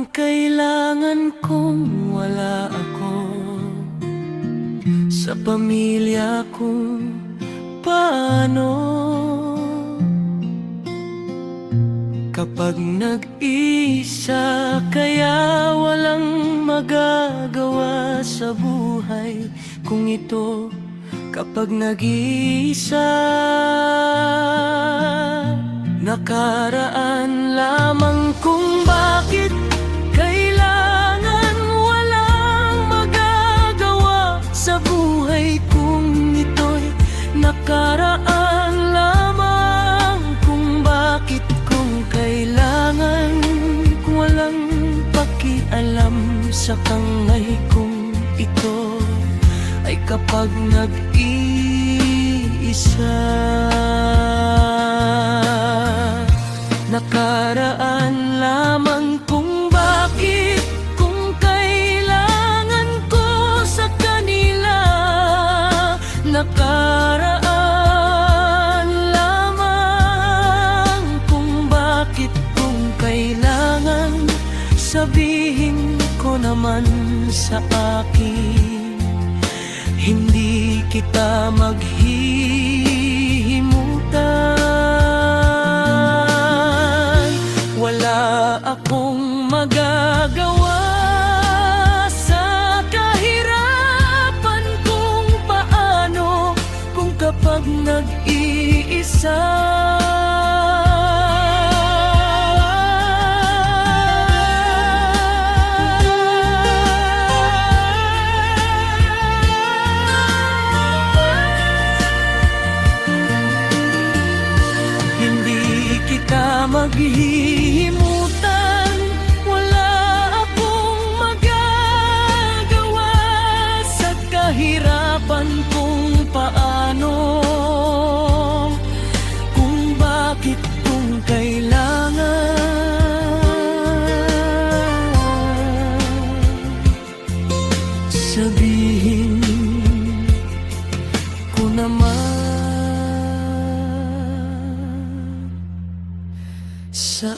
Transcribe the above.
kailangan kong wala ako sa pamilya kung paano. Kapag nag-isa kaya walang magagawa sa buhay kung ito. Kapag nag-iisa, nakaraan lamang kung bakit kailangan walang magagawa sa buhay kung ito'y nakaraan lamang kung bakit kung kailangan kung walang pakialam sa kangay kung ito ay kapag nag-iisa. Nakaraan lamang kung bakit kung kailangan ko sa kanila. Nakaraan lamang kung bakit kung kailangan sabihin ko naman sa akin. Hindi kita maghihimutan. Wala akong magagawa sa kahirapan kung paano kung kapag nag-iisa. Maghihimutan, wala akong magagawa sa kahirapan kung paano kung bakit kung kailangan sabihin ko naman sa